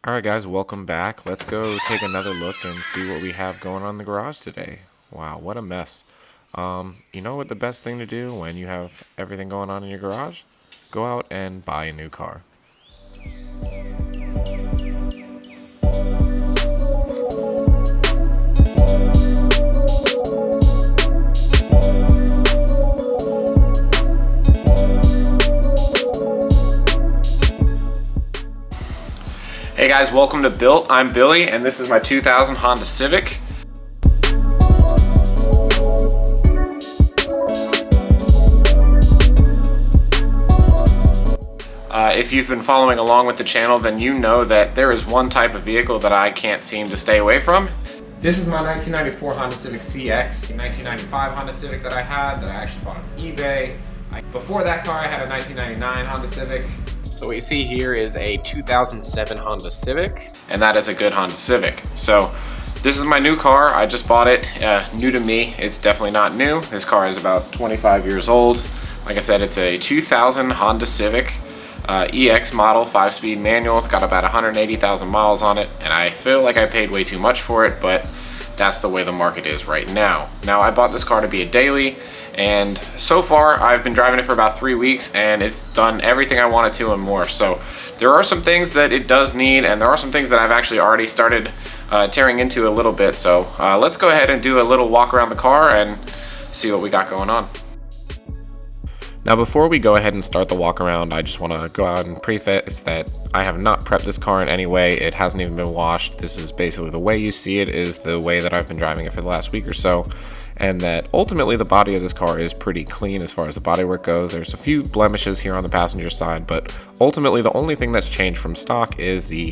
All right, guys, welcome back. Let's go take another look and see what we have going on in the garage today. Wow, what a mess. You know what the best thing to do when you have everything going on in your garage? Go out and buy a new car. Hey guys, welcome to Built. I'm Billy, and this is my 2000 Honda Civic. If you've been following along with the channel, then you know that there is one type of vehicle that I can't seem to stay away from. This is my 1994 Honda Civic EX, 1995 Honda Civic that I had that I actually bought on eBay. Before that car, I had a 1999 Honda Civic. So what you see here is a 2007 Honda Civic, and that is a good Honda Civic. So this is my new car. I just bought it, new to me. It's definitely not new. This car is about 25 years old. Like I said, it's a 2000 Honda Civic EX model, 5-speed manual. It's got about 180,000 miles on it, and I feel like I paid way too much for it, but that's the way the market is right now. Now, I bought this car to be a daily, and so far I've been driving it for about 3 weeks, and it's done everything I wanted to and more. So there are some things that it does need, and there are some things that I've actually already started tearing into a little bit. So let's go ahead and do a little walk around the car and see what we got going on. Now, before we go ahead and start the walk around, I just want to go out and preface that I have not prepped this car in any way. It hasn't even been washed. This is basically the way you see it is the way that I've been driving it for the last week or so, and that ultimately the body of this car is pretty clean as far as the bodywork goes. There's a few blemishes here on the passenger side, but ultimately the only thing that's changed from stock is the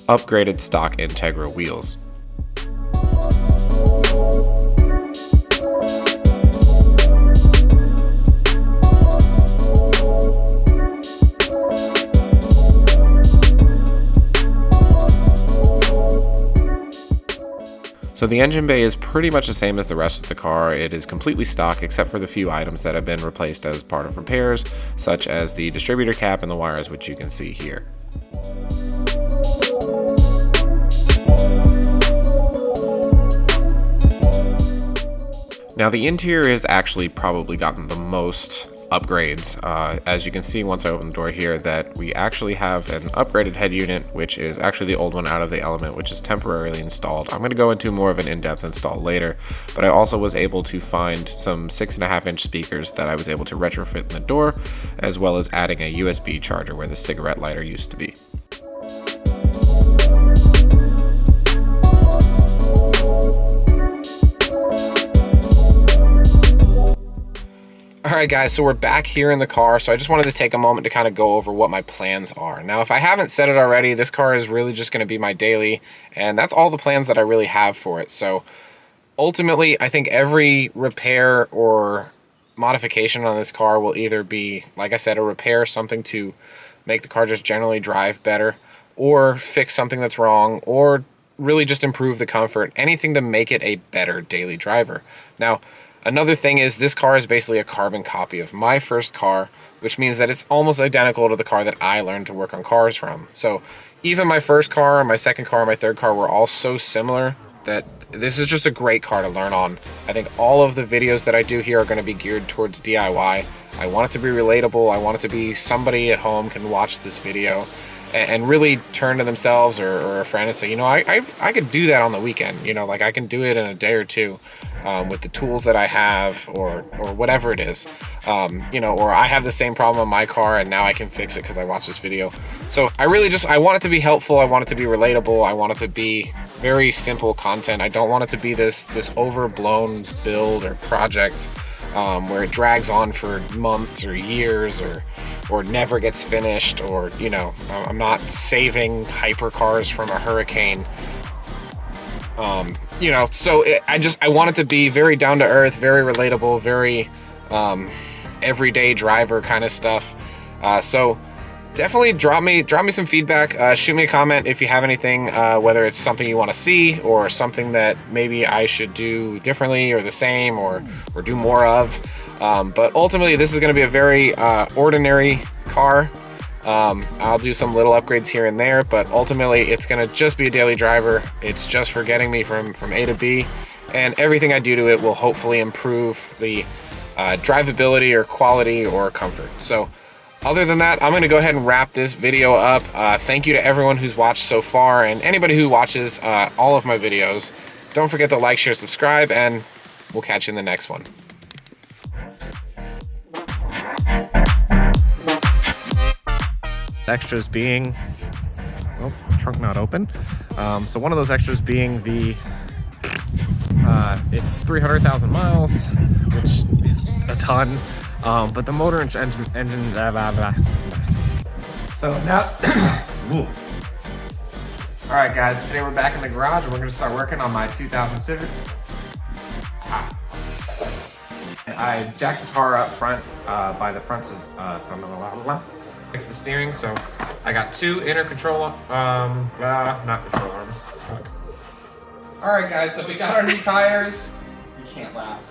upgraded stock Integra wheels. So the engine bay is pretty much the same as the rest of the car. It is completely stock except for the few items that have been replaced as part of repairs, such as the distributor cap and the wires, which you can see here. Now, the interior has actually probably gotten the most upgrades. As you can see once I open the door here, that we actually have an upgraded head unit, which is actually the old one out of the Element, which is temporarily installed. I'm going to go into more of an in-depth install later, but I also was able to find some 6.5-inch speakers that I was able to retrofit in the door, as well as adding a USB charger where the cigarette lighter used to be. Alright guys, so we're back here in the car, so I just wanted to take a moment to kind of go over what my plans are. Now, if I haven't said it already, this car is really just going to be my daily, and that's all the plans that I really have for it. So ultimately, I think every repair or modification on this car will either be, like I said, a repair, something to make the car just generally drive better, or fix something that's wrong, or really just improve the comfort, anything to make it a better daily driver. Now, another thing is this car is basically a carbon copy of my first car, which means that it's almost identical to the car that I learned to work on cars from. So even my first car, my second car, my third car were all so similar that this is just a great car to learn on. I think all of the videos that I do here are going to be geared towards DIY. I want it to be relatable. I want it to be somebody at home can watch this video and really turn to themselves or a friend and say, you know, I could do that on the weekend. You know, like I can do it in a day or two with the tools that I have or whatever it is. You know, or I have the same problem on my car and now I can fix it because I watched this video. So I want it to be helpful. I want it to be relatable. I want it to be very simple content. I don't want it to be this overblown build or project where it drags on for months or years or never gets finished, or, you know, I'm not saving hypercars from a hurricane. You know, so I want it to be very down to earth, very relatable, very everyday driver kind of stuff. So definitely drop me some feedback. Shoot me a comment if you have anything, whether it's something you want to see or something that maybe I should do differently or the same or do more of. But ultimately, this is going to be a very ordinary car. I'll do some little upgrades here and there, but ultimately it's gonna just be a daily driver. It's just for getting me from A to B, and everything I do to it will hopefully improve the drivability or quality or comfort. So other than that, I'm gonna go ahead and wrap this video up. Thank you to everyone who's watched so far, and anybody who watches all of my videos. Don't forget to like, share, subscribe, and we'll catch you in the next one. Extras being, oh, trunk not open. So one of those extras being the, it's 300,000 miles, which is a ton, but the motor and engine, blah, blah, blah. So now, all right guys, today we're back in the garage and we're gonna start working on my 2000 Civic. I jacked the car up front by the front, fix the steering, so I got two inner control, not control arms. Fuck. All right guys, so we got our new tires. You can't laugh.